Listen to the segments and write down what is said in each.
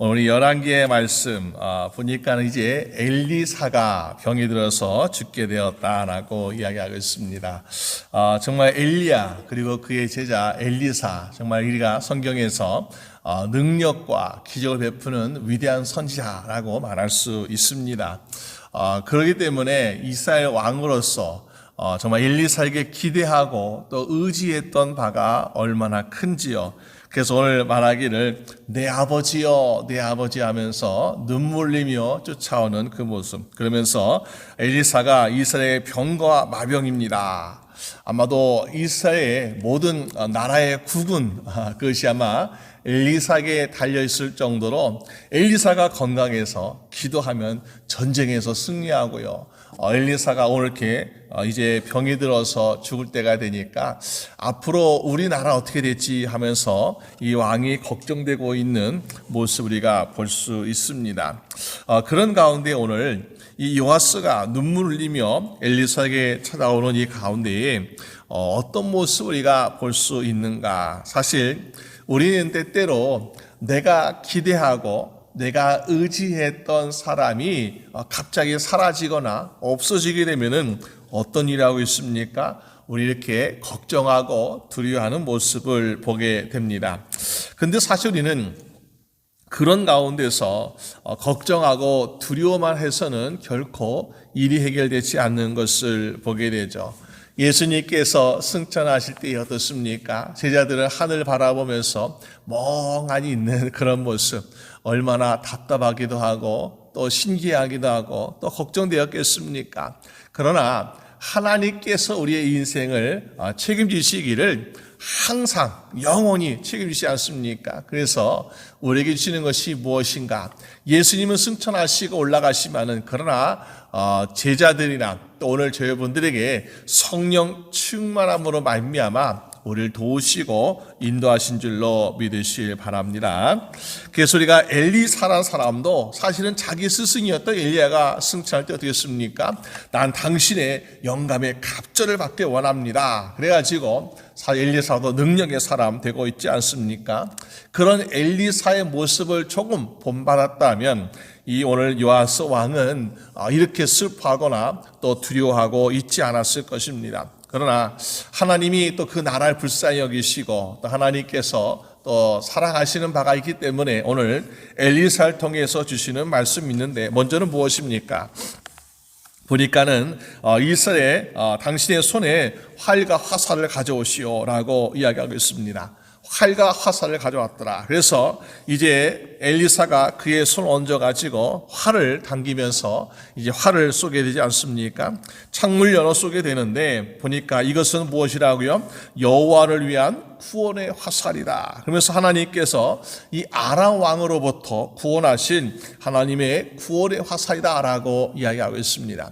오늘 열왕기의 말씀 보니까 이제 엘리사가 병이 들어서 죽게 되었다라고 이야기하고 있습니다. 정말 엘리야 그리고 그의 제자 엘리사 정말 우리가 성경에서 능력과 기적을 베푸는 위대한 선지자라고 말할 수 있습니다. 그렇기 때문에 이스라엘 왕으로서 정말 엘리사에게 기대하고 또 의지했던 바가 얼마나 큰지요. 그래서 오늘 말하기를 내 아버지여 내 아버지 하면서 눈물 흘리며 쫓아오는 그 모습. 그러면서 엘리사가 이스라엘의 병과 마병입니다. 아마도 이스라엘의 모든 나라의 국은 그것이 아마 엘리사에게 달려있을 정도로 엘리사가 건강해서 기도하면 전쟁에서 승리하고요. 엘리사가 오늘 이렇게 이제 병이 들어서 죽을 때가 되니까 앞으로 우리나라 어떻게 될지 하면서 이 왕이 걱정되고 있는 모습 우리가 볼 수 있습니다. 그런 가운데 오늘 이 요아스가 눈물 흘리며 엘리사에게 찾아오는 이 가운데에 어떤 모습 우리가 볼 수 있는가. 사실 우리는 때때로 내가 기대하고 내가 의지했던 사람이 갑자기 사라지거나 없어지게 되면은 어떤 일을 하고 있습니까? 우리 이렇게 걱정하고 두려워하는 모습을 보게 됩니다. 근데 사실 우리는 그런 가운데서 걱정하고 두려워만 해서는 결코 일이 해결되지 않는 것을 보게 되죠. 예수님께서 승천하실 때 어떻습니까? 제자들은 하늘 바라보면서 멍하니 있는 그런 모습, 얼마나 답답하기도 하고 또 신기하기도 하고 또 걱정되었겠습니까? 그러나 하나님께서 우리의 인생을 책임지시기를 항상 영원히 책임지지 않습니까? 그래서 우리에게 주시는 것이 무엇인가? 예수님은 승천하시고 올라가시면은 그러나 제자들이나 또 오늘 저희분들에게 성령 충만함으로 말미암아 우리를 도우시고 인도하신 줄로 믿으시길 바랍니다. 그래서 우리가 엘리사라는 사람도 사실은 자기 스승이었던 엘리야가 승천할 때 어떻게 했습니까? 난 당신의 영감의 갑절을 받기 원합니다. 그래가지고 엘리사도 능력의 사람 되고 있지 않습니까? 그런 엘리사의 모습을 조금 본받았다면 이 오늘 요아스 왕은 이렇게 슬퍼하거나 또 두려워하고 있지 않았을 것입니다. 그러나 하나님이 또 그 나라를 불쌍히 여기시고 또 하나님께서 또 사랑하시는 바가 있기 때문에 오늘 엘리사를 통해서 주시는 말씀이 있는데 먼저는 무엇입니까? 보니까는 이스라엘 당신의 손에 활과 화살을 가져오시오라고 이야기하고 있습니다. 활과 화살을 가져왔더라. 그래서 이제 엘리사가 그의 손을 얹어가지고 활을 당기면서 이제 활을 쏘게 되지 않습니까? 창문을 열어 쏘게 되는데 보니까 이것은 무엇이라고요? 여호와를 위한 구원의 화살이다. 그러면서 하나님께서 이 아람 왕으로부터 구원하신 하나님의 구원의 화살이다라고 이야기하고 있습니다.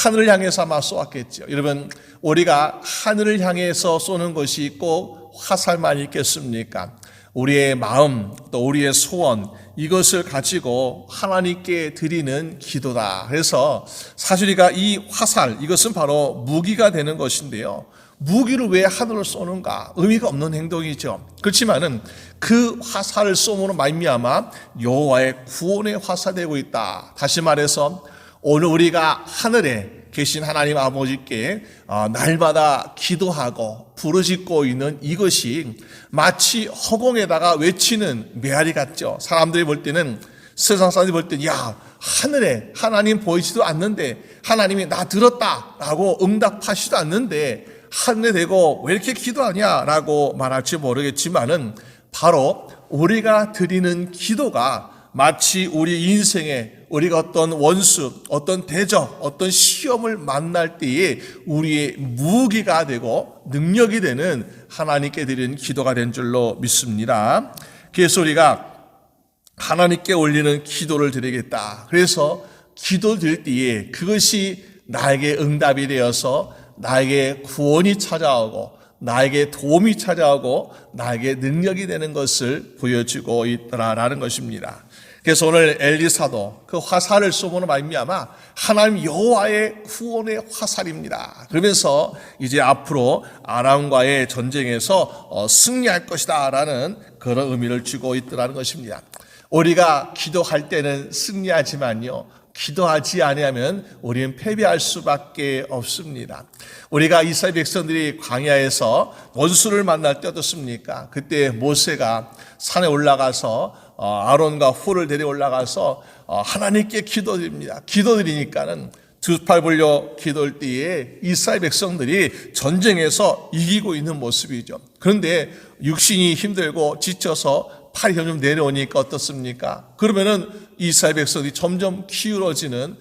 하늘을 향해서 아마 쏘았겠죠. 여러분, 우리가 하늘을 향해서 쏘는 것이 꼭 화살만 있겠습니까? 우리의 마음 또 우리의 소원 이것을 가지고 하나님께 드리는 기도다. 그래서 사실 우리가 이 화살 이것은 바로 무기가 되는 것인데요. 무기를 왜 하늘을 쏘는가? 의미가 없는 행동이죠. 그렇지만은 그 화살을 쏘므로 말미암아 여호와의 구원의 화살 되고 있다. 다시 말해서 오늘 우리가 하늘에 계신 하나님 아버지께 날마다 기도하고 부르짖고 있는 이것이 마치 허공에다가 외치는 메아리 같죠. 사람들이 볼 때는 세상 사람들이 볼 때는 야 하늘에 하나님 보이지도 않는데 하나님이 나 들었다라고 응답하시도 않는데 하늘에 대고 왜 이렇게 기도하냐라고 말할지 모르겠지만은 바로 우리가 드리는 기도가 마치 우리 인생에 우리가 어떤 원수, 어떤 대적, 어떤 시험을 만날 때에 우리의 무기가 되고 능력이 되는 하나님께 드리는 기도가 된 줄로 믿습니다. 그래서 우리가 하나님께 올리는 기도를 드리겠다. 그래서 기도 드릴 때에 그것이 나에게 응답이 되어서 나에게 구원이 찾아오고 나에게 도움이 찾아오고 나에게 능력이 되는 것을 보여주고 있더라라는 것입니다. 그래서 오늘 엘리사도 그 화살을 쏘므로 말미암아 하나님 여호와의 구원의 화살입니다. 그러면서 이제 앞으로 아람과의 전쟁에서 승리할 것이다라는 그런 의미를 주고 있더라는 것입니다. 우리가 기도할 때는 승리하지만요, 기도하지 아니하면 우리는 패배할 수밖에 없습니다. 우리가 이스라엘 백성들이 광야에서 원수를 만날 때 어떻습니까? 그때 모세가 산에 올라가서 아론과 훌을 데려 올라가서 하나님께 기도드립니다. 기도드리니까는 두 팔 벌려 기도할 때에 이스라엘 백성들이 전쟁에서 이기고 있는 모습이죠. 그런데 육신이 힘들고 지쳐서 팔이 점점 내려오니까 어떻습니까? 그러면은 이스라엘 백성이 점점 기울어지는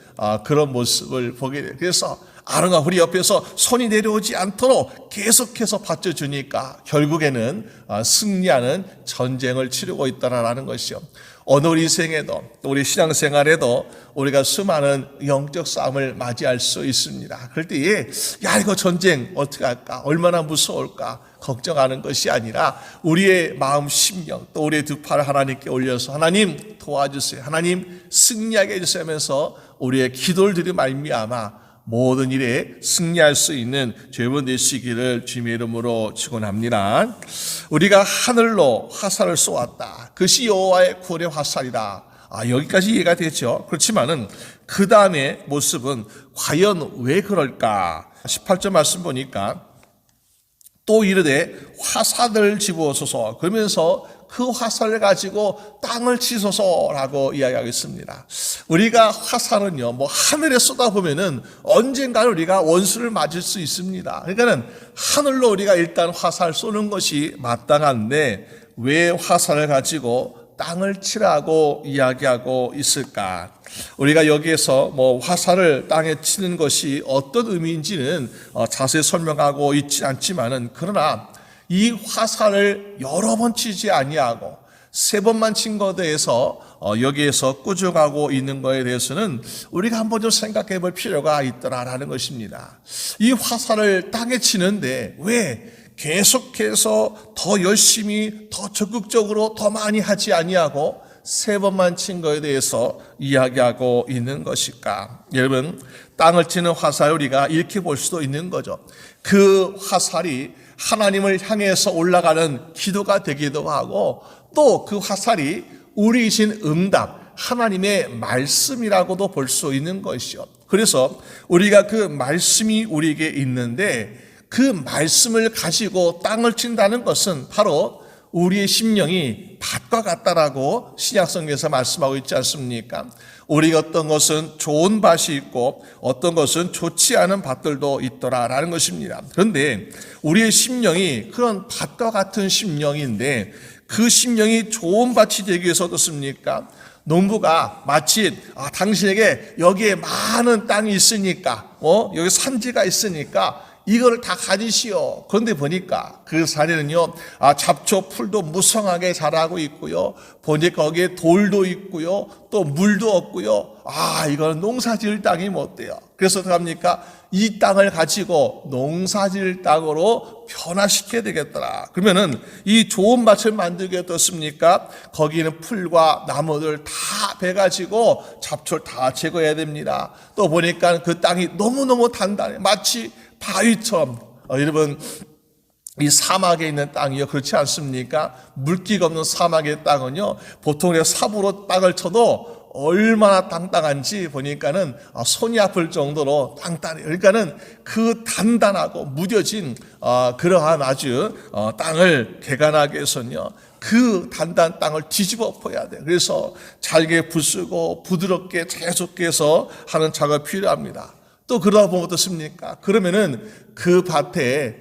그런 모습을 보게 돼요. 그래서 아론과 훌이 옆에서 손이 내려오지 않도록 계속해서 받쳐주니까 결국에는 승리하는 전쟁을 치르고 있다라는 것이요. 어느 우리 생에도 또 우리 신앙생활에도 우리가 수많은 영적 싸움을 맞이할 수 있습니다. 그럴 때에 이거 전쟁 어떻게 할까? 얼마나 무서울까? 걱정하는 것이 아니라 우리의 마음 심령 또 우리의 두 팔을 하나님께 올려서 하나님 도와주세요. 하나님 승리하게 해주세요 하면서 우리의 기도를 드리며 말미암아 모든 일에 승리할 수 있는 여러분 되시기를 주님의 이름으로 축원합니다. 우리가 하늘로 화살을 쏘았다. 그것이 여호와의 구원의 화살이다. 여기까지 이해가 되죠. 그렇지만은 그 다음의 모습은 과연 왜 그럴까? 18절 말씀 보니까 또 이르되 화살을 집어소서, 그러면서 그 화살을 가지고 땅을 치소서라고 이야기하겠습니다. 우리가 화살은요, 하늘에 쏟아보면은 언젠가는 우리가 원수를 맞을 수 있습니다. 그러니까는 하늘로 우리가 일단 화살 쏘는 것이 마땅한데 왜 화살을 가지고 땅을 치라고 이야기하고 있을까? 우리가 여기에서 화살을 땅에 치는 것이 어떤 의미인지는 자세히 설명하고 있지 않지만은, 그러나 이 화살을 여러 번 치지 아니하고 세 번만 친 것에 대해서 여기에서 꾸준하고 있는 것에 대해서는 우리가 한번 좀 생각해 볼 필요가 있더라라는 것입니다. 이 화살을 땅에 치는데 왜 계속해서 더 열심히 더 적극적으로 더 많이 하지 아니하고 세 번만 친 것에 대해서 이야기하고 있는 것일까? 여러분, 땅을 치는 화살 우리가 이렇게 볼 수도 있는 거죠. 그 화살이 하나님을 향해서 올라가는 기도가 되기도 하고 또 그 화살이 우리이신 응답, 하나님의 말씀이라고도 볼 수 있는 것이요. 그래서 우리가 그 말씀이 우리에게 있는데 그 말씀을 가지고 땅을 친다는 것은 바로 우리의 심령이 밭과 같다라고 신약성경에서 말씀하고 있지 않습니까? 우리가 어떤 것은 좋은 밭이 있고 어떤 것은 좋지 않은 밭들도 있더라라는 것입니다. 그런데 우리의 심령이 그런 밭과 같은 심령인데 그 심령이 좋은 밭이 되기 위해서 어떻습니까? 농부가 마치 당신에게 여기에 많은 땅이 있으니까 여기 산지가 있으니까 이거를 다 가지시오. 그런데 보니까 그 산에는요, 잡초 풀도 무성하게 자라고 있고요, 보니까 거기에 돌도 있고요, 또 물도 없고요. 이거는 농사 지을 땅이 못 돼요. 그래서 어떻게 합니까? 이 땅을 가지고 농사 지을 땅으로 변화시켜야 되겠더라. 그러면은 이 좋은 밭을 만들기 어떻습니까? 거기는 풀과 나무들 다 베가지고 잡초를 다 제거해야 됩니다. 또 보니까 그 땅이 너무너무 단단해. 마치 바위처럼. 여러분, 이 사막에 있는 땅이요, 그렇지 않습니까? 물기가 없는 사막의 땅은요, 보통 삽으로 땅을 쳐도 얼마나 땅땅한지 보니까는 손이 아플 정도로 땅땅해요. 그러니까는 그 단단하고 무뎌진 그러한 아주 땅을 개간하기 위해서는요, 그 단단한 땅을 뒤집어 엎어야 돼요. 그래서 잘게 부수고 부드럽게 계속해서 하는 작업이 필요합니다. 또 그러다 보면 어떻습니까? 그러면은 그 밭에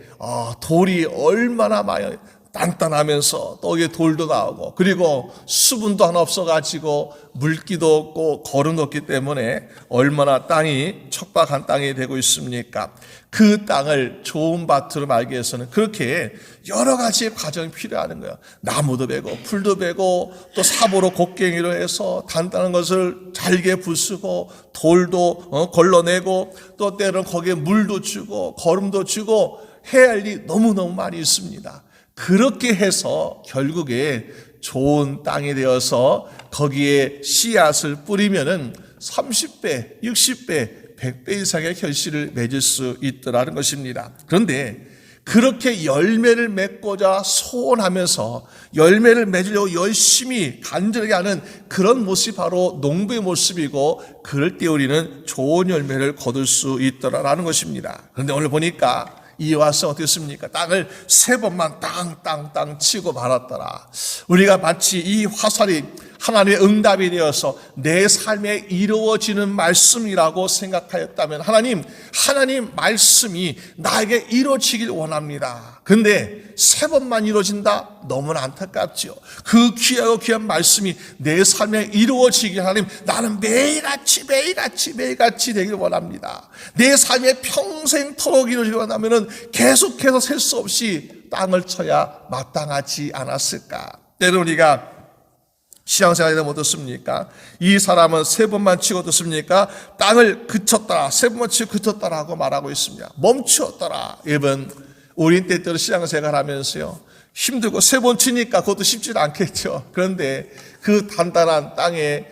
돌이 얼마나 많이 단단하면서 또 여기에 돌도 나오고 그리고 수분도 하나 없어가지고 물기도 없고 거름도 없기 때문에 얼마나 땅이 척박한 땅이 되고 있습니까? 그 땅을 좋은 밭으로 말기 위해서는 그렇게 여러 가지 과정이 필요한 거예요. 나무도 베고 풀도 베고 또 삽으로 곡괭이로 해서 단단한 것을 잘게 부수고 돌도 걸러내고 또 때로는 거기에 물도 주고 거름도 주고 해야 할 일이 너무너무 많이 있습니다. 그렇게 해서 결국에 좋은 땅이 되어서 거기에 씨앗을 뿌리면은 30배, 60배, 100배 이상의 결실을 맺을 수 있더라는 것입니다. 그런데 그렇게 열매를 맺고자 소원하면서 열매를 맺으려고 열심히 간절하게 하는 그런 모습이 바로 농부의 모습이고, 그럴 때 우리는 좋은 열매를 거둘 수 있더라라는 것입니다. 그런데 오늘 보니까 이 와서 어떻습니까? 땅을 3번만 땅 치고 말았더라. 우리가 마치 이 화살이 하나님의 응답이 되어서 내 삶에 이루어지는 말씀이라고 생각하였다면, 하나님 말씀이 나에게 이루어지길 원합니다. 근데 3번만 이루어진다? 너무나 안타깝지요. 그 귀하고 귀한 말씀이 내 삶에 이루어지길, 하나님 나는 매일같이 되길 원합니다. 내 삶에 평생토록 이루어지길 원하면 계속해서 셀 수 없이 땅을 쳐야 마땅하지 않았을까? 때로 우리가 신앙생활에 대해 어떻습니까? 이 사람은 3번만 치고 어떻습니까? 땅을 그쳤더라, 3번만 치고 그쳤더라고 말하고 있습니다. 멈추었더라. 여러분, 우린 때때로 신앙생활 하면서요, 힘들고 3번 치니까 그것도 쉽지 않겠죠. 그런데 그 단단한 땅에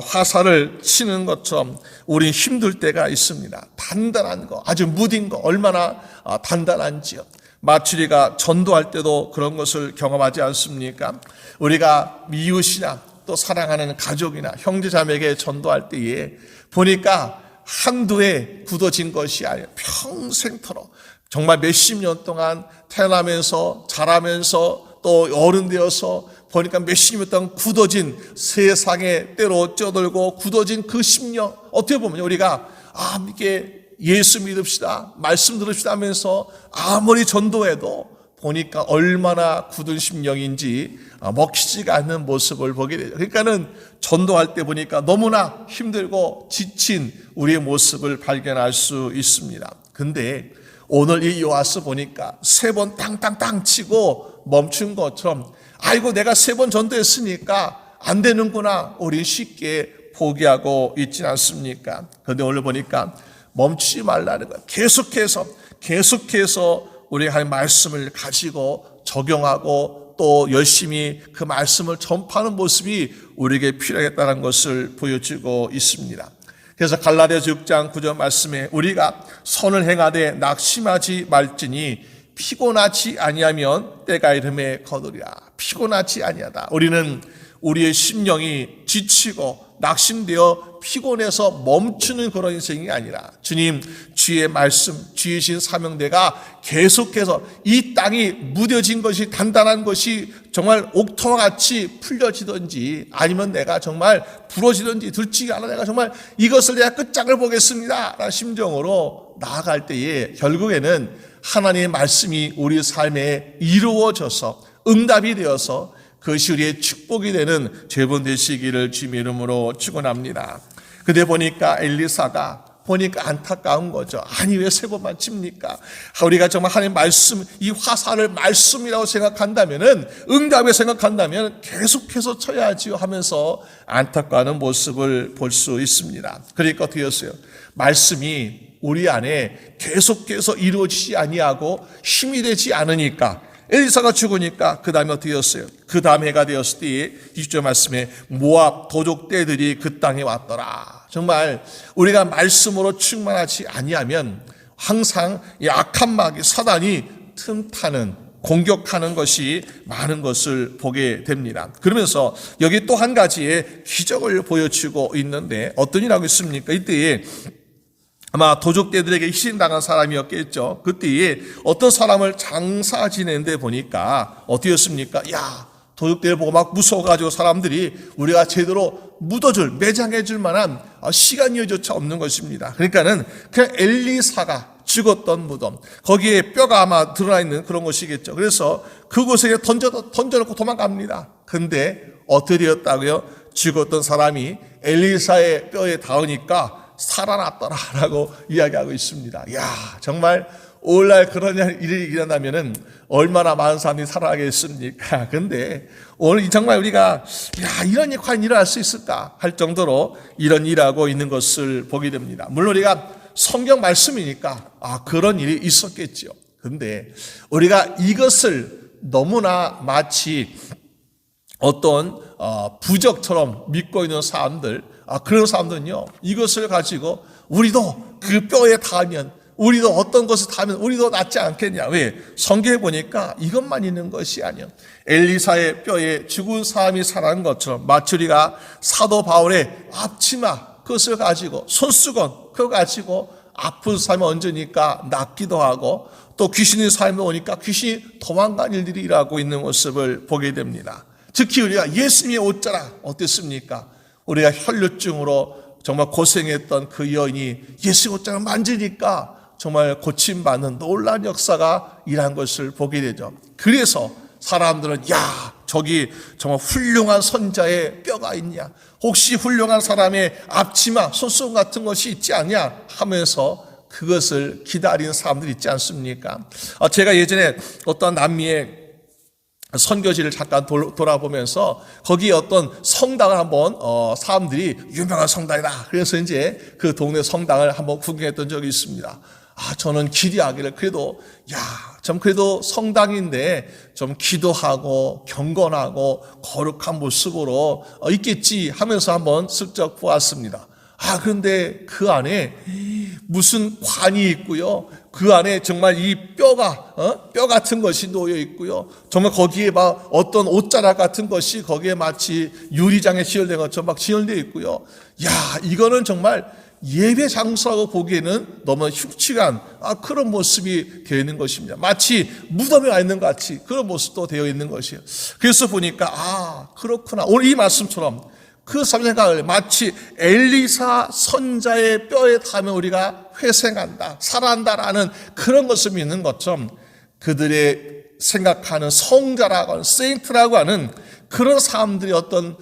화살을 치는 것처럼 우린 힘들 때가 있습니다. 단단한 거, 아주 무딘 거, 얼마나 단단한지요. 마추리가 전도할 때도 그런 것을 경험하지 않습니까? 우리가 이웃이나 또 사랑하는 가족이나 형제자매에게 전도할 때에 보니까 한두 해 굳어진 것이 아니라 평생토록 정말 몇십 년 동안 태어나면서 자라면서 또 어른 되어서 보니까 몇십 년 동안 굳어진, 세상에 때로 쪄들고 굳어진 그 심령, 어떻게 보면 우리가 이게 예수 믿읍시다, 말씀 들읍시다 하면서 아무리 전도해도 보니까 얼마나 굳은 심령인지 먹히지가 않는 모습을 보게 되죠. 그러니까는 전도할 때 보니까 너무나 힘들고 지친 우리의 모습을 발견할 수 있습니다. 근데 오늘 이 요아스 보니까 3번 땅 치고 멈춘 것처럼, 아이고 내가 3번 전도했으니까 안 되는구나, 우리 쉽게 포기하고 있지 않습니까? 그런데 오늘 보니까 멈추지 말라는 거예요. 계속해서 우리가 하나님의 말씀을 가지고 적용하고 또 열심히 그 말씀을 전파하는 모습이 우리에게 필요하겠다는 것을 보여주고 있습니다. 그래서 갈라디아서 6장 9절 말씀에 우리가 선을 행하되 낙심하지 말지니 피곤하지 아니하면 때가 이름에 거두리라. 피곤하지 아니하다. 우리는 우리의 심령이 지치고 낙심되어 피곤해서 멈추는 그런 인생이 아니라, 주님 주의 말씀, 주이신 사명대가 계속해서 이 땅이 무뎌진 것이, 단단한 것이 정말 옥토와 같이 풀려지든지 아니면 내가 정말 부러지든지 둘 중에 하나, 내가 정말 이것을 내가 끝장을 보겠습니다 라는 심정으로 나아갈 때에 결국에는 하나님의 말씀이 우리 삶에 이루어져서 응답이 되어서 그것이 우리의 축복이 되는 죄분 되시기를 주님의 이름으로 축원합니다. 그때 보니까 엘리사가 보니까 안타까운 거죠. 아니 왜 3번만 칩니까? 우리가 정말 하나님 말씀, 이 화살을 말씀이라고 생각한다면은, 응답에 생각한다면 계속해서 쳐야지요 하면서 안타까워하는 모습을 볼 수 있습니다. 그러니까 어떻게 했어요? 말씀이 우리 안에 계속해서 이루어지지 아니하고 힘이 되지 않으니까, 엘리사가 죽으니까 그 다음에 어떻게 되었어요? 그 다음 해가 되었을 때에 20절 말씀에 모압 도적 떼들이 그 땅에 왔더라. 정말 우리가 말씀으로 충만하지 아니하면 항상 이 악한 마귀 사단이 틈타는, 공격하는 것이 많은 것을 보게 됩니다. 그러면서 여기 또 한 가지의 기적을 보여주고 있는데 어떤 일하고 있습니까? 이때에 아마 도적대들에게 희생당한 사람이었겠죠. 그때에 어떤 사람을 장사 지내는데 보니까 어떻습니까? 야, 도적대를 보고 막 무서워가지고 사람들이 우리가 제대로 매장해줄 만한 시간이조차 없는 것입니다. 그러니까는 그냥 엘리사가 죽었던 무덤, 거기에 뼈가 아마 드러나 있는 그런 것이겠죠. 그래서 그곳에 던져놓고 도망갑니다. 근데 어떻게 되었다고요? 죽었던 사람이 엘리사의 뼈에 닿으니까 살아났더라라고 이야기하고 있습니다. 야, 정말 오늘날 그런 일이 일어나면은 얼마나 많은 사람들이 살아가겠습니까? 근데 오늘 정말 우리가 이런 일이 과연 일어날 수 있을까 할 정도로 이런 일하고 있는 것을 보게 됩니다. 물론 우리가 성경 말씀이니까 그런 일이 있었겠죠. 근데 우리가 이것을 너무나 마치 어떤 부적처럼 믿고 있는 사람들, 그런 사람들은요, 이것을 가지고 우리도 그 뼈에 닿으면 우리도 어떤 것을 타면 우리도 낫지 않겠냐. 왜? 성경에 보니까 이것만 있는 것이 아니요. 엘리사의 뼈에 죽은 사람이 살아난 것처럼 마치 우리가 사도 바울의 앞치마 그것을 가지고 손수건 그거 가지고 아픈 사람이 얹으니까 낫기도 하고 또 귀신이 사람이 오니까 귀신이 도망간 일들이 일어나고 있는 모습을 보게 됩니다. 특히 우리가 예수님의 옷자락 어땠습니까? 우리가 혈루증으로 정말 고생했던 그 여인이 예수의 옷자락을 만지니까 정말 고침받는 놀라운 역사가 일한 것을 보게 되죠. 그래서 사람들은 야 저기 정말 훌륭한 선자의 뼈가 있냐, 혹시 훌륭한 사람의 앞치마 손수건 같은 것이 있지 않냐 하면서 그것을 기다리는 사람들이 있지 않습니까? 제가 예전에 어떤 남미의 선교지를 잠깐 돌아보면서 거기에 어떤 성당을 한번 사람들이 유명한 성당이다 그래서 이제 그 동네 성당을 한번 구경했던 적이 있습니다. 저는 기대하기를 그래도 좀 그래도 성당인데 좀 기도하고 경건하고 거룩한 모습으로 있겠지 하면서 한번 슬쩍 보았습니다. 그런데 그 안에 무슨 관이 있고요. 그 안에 정말 이 뼈가 뼈 같은 것이 놓여 있고요. 정말 거기에 막 어떤 옷자락 같은 것이 거기에 마치 유리장에 지혈된 것처럼 막 지혈되어 있고요. 이거는 정말 예배 장소라고 보기에는 너무 흉측한 그런 모습이 되어 있는 것입니다. 마치 무덤에 와 있는 것 같이 그런 모습도 되어 있는 것이에요. 그래서 보니까 그렇구나. 오늘 이 말씀처럼 그 생각을 마치 엘리사 선자의 뼈에 닿으면 우리가 회생한다, 살아난다라는 그런 것을 믿는 것처럼 그들의 생각하는 성자라고 하는 세인트라고 하는 그런 사람들이 어떤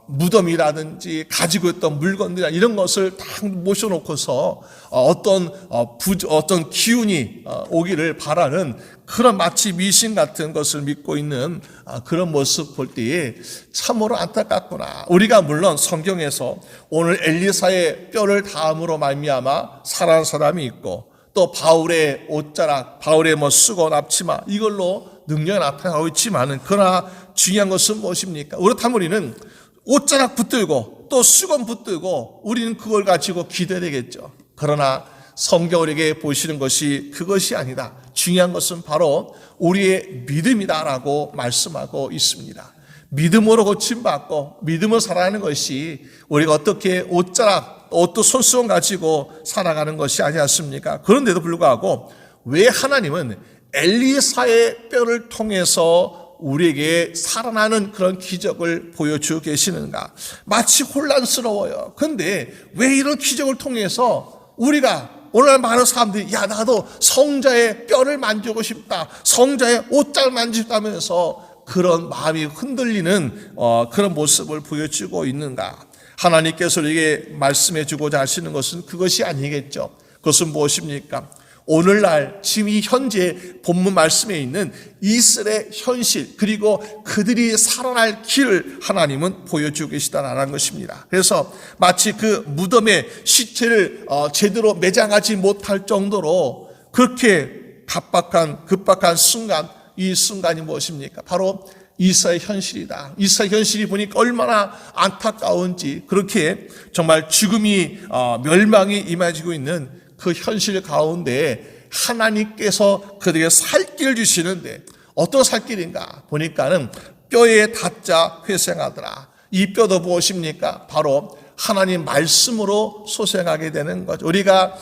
무덤이라든지 가지고 있던 물건들이나 이런 것을 다 모셔놓고서 어떤 기운이 오기를 바라는 그런 마치 미신 같은 것을 믿고 있는 그런 모습 볼 때에 참으로 안타깝구나. 우리가 물론 성경에서 오늘 엘리사의 뼈를 닿음으로 말미암아 살아난 사람이 있고 또 바울의 옷자락, 바울의 수건, 앞치마 이걸로 능력이 나타나고 있지만은 그러나 중요한 것은 무엇입니까? 그렇다면 우리는 옷자락 붙들고 또 수건 붙들고 우리는 그걸 가지고 기도해야 되겠죠. 그러나 성경 우리에게 보시는 것이 그것이 아니다. 중요한 것은 바로 우리의 믿음이다라고 말씀하고 있습니다. 믿음으로 고침받고 믿음으로 살아가는 것이 우리가 어떻게 옷자락, 옷도 손수건 가지고 살아가는 것이 아니지 않습니까? 그런데도 불구하고 왜 하나님은 엘리사의 뼈를 통해서 우리에게 살아나는 그런 기적을 보여주고 계시는가? 마치 혼란스러워요. 그런데 왜 이런 기적을 통해서 우리가 오늘 많은 사람들이 나도 성자의 뼈를 만지고 싶다, 성자의 옷장을 만지고 싶다면서 그런 마음이 흔들리는 그런 모습을 보여주고 있는가? 하나님께서 우리에게 말씀해 주고자 하시는 것은 그것이 아니겠죠. 그것은 무엇입니까? 오늘날 지금 이 현재 본문 말씀에 있는 이스라엘의 현실 그리고 그들이 살아날 길을 하나님은 보여주고 계시다라는 것입니다. 그래서 마치 그 무덤에 시체를 제대로 매장하지 못할 정도로 그렇게 급박한 순간, 이 순간이 무엇입니까? 바로 이스라엘 현실이다. 이스라엘 현실이 보니까 얼마나 안타까운지 그렇게 정말 죽음이 멸망이 임해지고 있는 그 현실 가운데 하나님께서 그들에게 살 길을 주시는데 어떤 살 길인가 보니까는 뼈에 닿자 회생하더라. 이 뼈도 무엇입니까? 바로 하나님 말씀으로 소생하게 되는 거죠. 우리가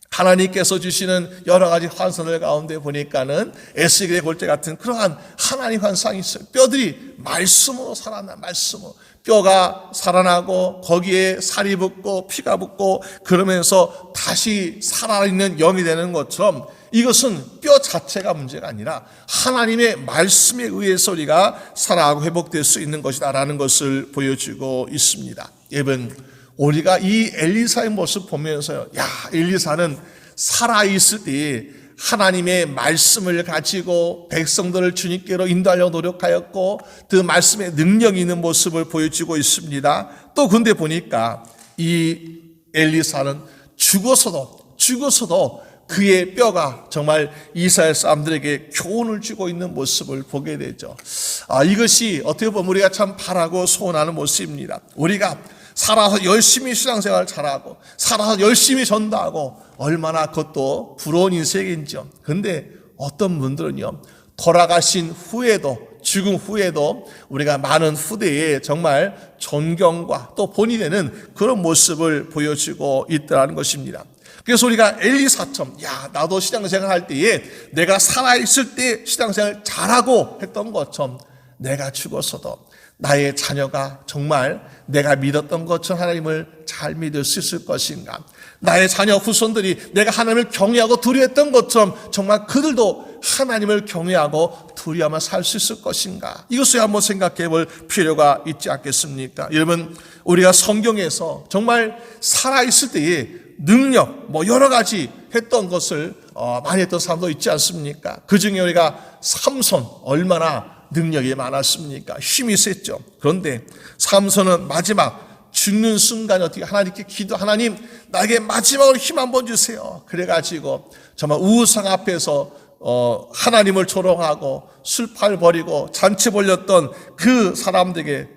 하나님께서 주시는 여러 가지 환상들 가운데 보니까는 에스겔의 골재 같은 그러한 하나님 환상이 있어요. 뼈들이 말씀으로 살아나, 말씀으로. 뼈가 살아나고 거기에 살이 붙고 피가 붙고 그러면서 다시 살아있는 영이 되는 것처럼 이것은 뼈 자체가 문제가 아니라 하나님의 말씀에 의해서 우리가 살아가고 회복될 수 있는 것이다라는 것을 보여주고 있습니다. 여러분, 우리가 이 엘리사의 모습 보면서요, 엘리사는 살아있을 때 하나님의 말씀을 가지고 백성들을 주님께로 인도하려고 노력하였고 그 말씀의 능력이 있는 모습을 보여주고 있습니다. 또 근데 보니까 이 엘리사는 죽어서도 그의 뼈가 정말 이스라엘 사람들에게 교훈을 주고 있는 모습을 보게 되죠. 이것이 어떻게 보면 우리가 참 바라고 소원하는 모습입니다. 우리가 살아서 열심히 신앙생활 잘하고 살아서 열심히 전도하고 얼마나 그것도 부러운 인생인지요. 그런데 어떤 분들은요, 돌아가신 후에도, 죽음 후에도 우리가 많은 후대에 정말 존경과 또 본이 되는 그런 모습을 보여주고 있다는 것입니다. 그래서 우리가 엘리사처럼, 나도 신앙생활 할 때에 내가 살아있을 때 신앙생활 잘하고 했던 것처럼 내가 죽어서도 나의 자녀가 정말 내가 믿었던 것처럼 하나님을 잘 믿을 수 있을 것인가? 나의 자녀 후손들이 내가 하나님을 경외하고 두려워했던 것처럼 정말 그들도 하나님을 경외하고 두려워하며 살 수 있을 것인가? 이것을 한번 생각해 볼 필요가 있지 않겠습니까? 여러분, 우리가 성경에서 정말 살아있을 때의 능력, 여러 가지 했던 것을 많이 했던 사람도 있지 않습니까? 그 중에 우리가 삼손, 얼마나 능력이 많았습니까? 힘이 셌죠. 그런데 삼손은 마지막 죽는 순간에 어떻게 하나님께 하나님 나에게 마지막으로 힘 한번 주세요. 그래가지고 정말 우상 앞에서 하나님을 조롱하고 술팔 버리고 잔치 벌렸던 그 사람들에게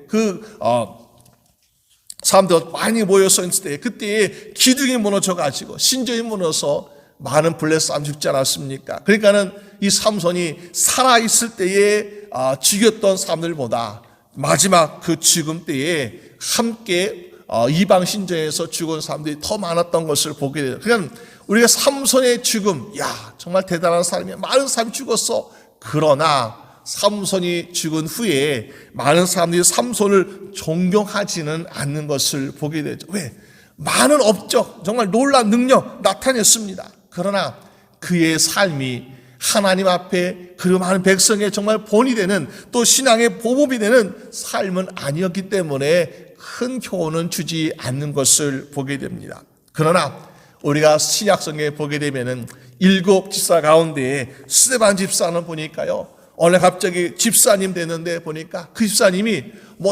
사람들 많이 모여서 있을 때 그때에 기둥이 무너져가지고 신전이 무너서 많은 블레셋 죽지 않았습니까? 그러니까는 이 삼손이 살아있을 때에 죽였던 사람들보다 마지막 그 죽음 때에 함께 이방 신전에서 죽은 사람들이 더 많았던 것을 보게 돼요. 그러니까 우리가 삼손의 죽음, 정말 대단한 사람이야. 많은 사람이 죽었어. 그러나 삼손이 죽은 후에 많은 사람들이 삼손을 존경하지는 않는 것을 보게 되죠. 왜? 많은 업적, 정말 놀라운 능력 나타냈습니다. 그러나 그의 삶이 하나님 앞에 그 많은 백성의 정말 본이 되는 또 신앙의 보복이 되는 삶은 아니었기 때문에 큰 교훈은 주지 않는 것을 보게 됩니다. 그러나 우리가 신약성경에 보게 되면은 7 집사 가운데 스데반 집사는 보니까요, 어느 갑자기 집사님 되는데 보니까 그 집사님이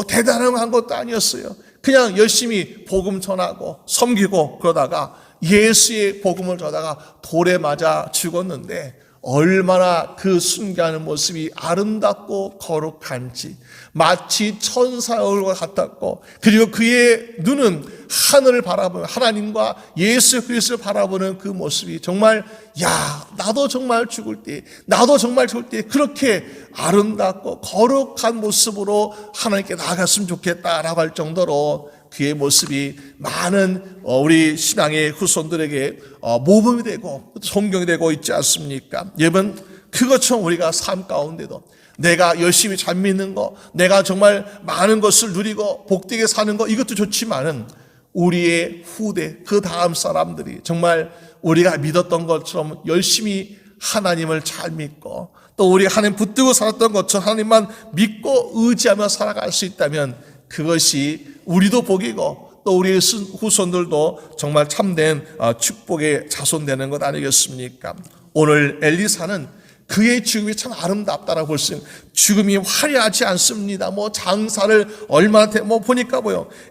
대단한 것도 아니었어요. 그냥 열심히 복음 전하고 섬기고 그러다가 예수의 복음을 전하다가 돌에 맞아 죽었는데 얼마나 그 순간의 모습이 아름답고 거룩한지, 마치 천사의 얼굴과 같았고, 그리고 그의 눈은 하늘을 바라보는, 하나님과 예수 그리스도를 바라보는 그 모습이 정말 나도 정말 죽을 때, 나도 정말 죽을 때 그렇게 아름답고 거룩한 모습으로 하나님께 나아갔으면 좋겠다라고 할 정도로 그의 모습이 많은 우리 신앙의 후손들에게 모범이 되고 존경이 되고 있지 않습니까? 여러분, 그것처럼 우리가 삶 가운데도 내가 열심히 잘 믿는 거, 내가 정말 많은 것을 누리고 복되게 사는 거, 이것도 좋지만은 우리의 후대, 그 다음 사람들이 정말 우리가 믿었던 것처럼 열심히 하나님을 잘 믿고 또 우리 하나님 붙들고 살았던 것처럼 하나님만 믿고 의지하며 살아갈 수 있다면 그것이 우리도 복이고 또 우리의 후손들도 정말 참된 축복의 자손되는 것 아니겠습니까? 오늘 엘리사는 그의 죽음이 참 아름답다라고 볼 수 있는, 죽음이 화려하지 않습니다. 장사를 얼마나 보니까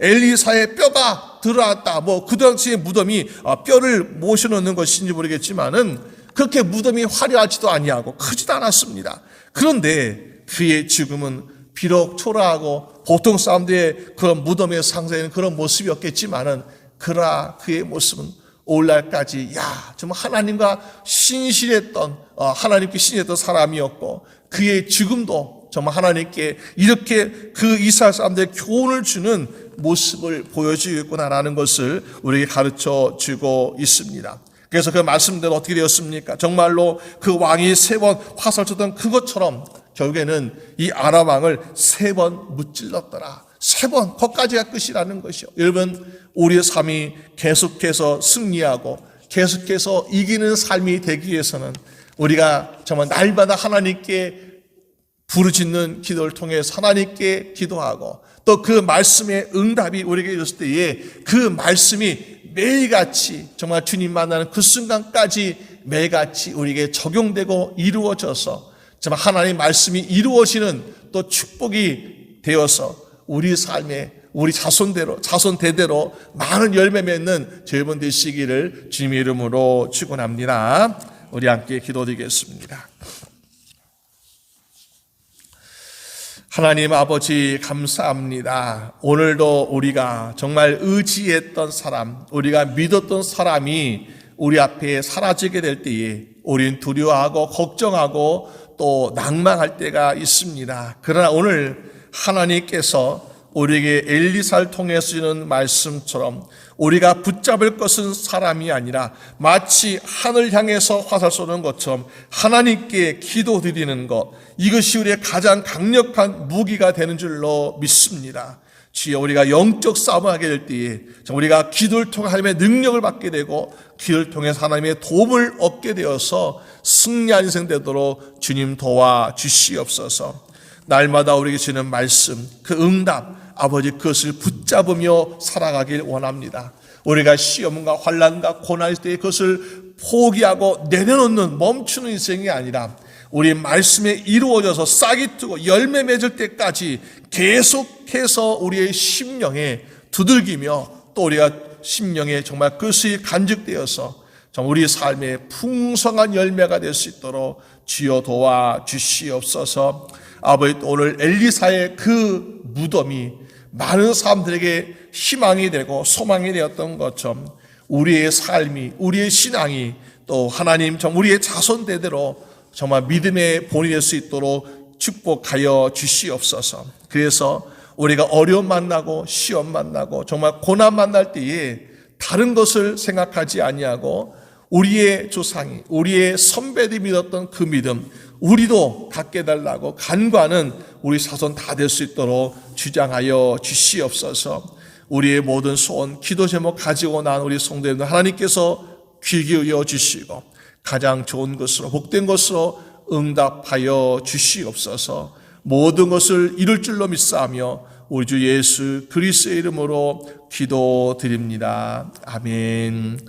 엘리사의 뼈가 드러났다. 그 당시의 무덤이 뼈를 모셔놓는 것인지 모르겠지만은 그렇게 무덤이 화려하지도 아니하고 크지도 않았습니다. 그런데 그의 죽음은 비록 초라하고 보통 사람들의 그런 무덤에 상상하는 그런 모습이었겠지만은 그러나 그의 모습은 오늘날까지 정말 하나님과 신실했던 하나님께 신실했던 사람이었고 그의 죽음도 정말 하나님께 이렇게 그 이스라엘 사람들의 교훈을 주는 모습을 보여주고 있구나라는 것을 우리에게 가르쳐 주고 있습니다. 그래서 그 말씀대로 어떻게 되었습니까? 정말로 그 왕이 3번 화살 쳤던 그것처럼 결국에는 이 아람 왕을 3번 무찔렀더라. 3번, 거기까지가 끝이라는 것이요. 여러분, 우리의 삶이 계속해서 승리하고 계속해서 이기는 삶이 되기 위해서는 우리가 정말 날마다 하나님께 부르짖는 기도를 통해서 하나님께 기도하고 또 그 말씀의 응답이 우리에게 있을 때에 그 말씀이 매일같이 정말 주님 만나는 그 순간까지 매일같이 우리에게 적용되고 이루어져서 정말 하나님 말씀이 이루어지는 또 축복이 되어서 우리 삶에 우리 자손 대대로 많은 열매 맺는 여러분 되시기를 주님의 이름으로 축원합니다. 우리 함께 기도드리겠습니다. 하나님 아버지 감사합니다. 오늘도 우리가 정말 의지했던 사람, 우리가 믿었던 사람이 우리 앞에 사라지게 될 때에 우린 두려워하고 걱정하고 또 낭망할 때가 있습니다. 그러나 오늘 하나님께서 우리에게 엘리사를 통해서 주는 말씀처럼 우리가 붙잡을 것은 사람이 아니라 마치 하늘 향해서 화살 쏘는 것처럼 하나님께 기도드리는 것, 이것이 우리의 가장 강력한 무기가 되는 줄로 믿습니다. 주여, 우리가 영적 싸움을 하게 될 때에 우리가 기도를 통해 하나님의 능력을 받게 되고 기도를 통해서 하나님의 도움을 얻게 되어서 승리한 인생 되도록 주님 도와주시옵소서. 날마다 우리에게 주는 말씀, 그 응답, 아버지 그것을 붙잡으며 살아가길 원합니다. 우리가 시험과 환난과 고난일 때 그것을 포기하고 내려놓는 멈추는 인생이 아니라 우리 말씀에 이루어져서 싹이 트고 열매 맺을 때까지 계속해서 우리의 심령에 두들기며 또 우리가 심령에 정말 그것이 간직되어서 우리 삶의 풍성한 열매가 될 수 있도록 주여 도와주시옵소서. 아버지, 오늘 엘리사의 그 무덤이 많은 사람들에게 희망이 되고 소망이 되었던 것처럼 우리의 삶이, 우리의 신앙이 또 하나님 우리의 자손 대대로 정말 믿음의 본이 될 수 있도록 축복하여 주시옵소서. 그래서 우리가 어려움 만나고 시험 만나고 정말 고난 만날 때에 다른 것을 생각하지 아니하고 우리의 조상이, 우리의 선배들이 믿었던 그 믿음 우리도 갖게 해달라고 간구하는 우리 자손 다 될 수 있도록 주장하여 주시옵소서. 우리의 모든 소원, 기도 제목 가지고 난 우리 성도님들 하나님께서 귀 기울여 주시고 가장 좋은 것으로 복된 것으로 응답하여 주시옵소서. 모든 것을 이룰 줄로 믿사하며 우리 주 예수 그리스도의 이름으로 기도드립니다. 아멘.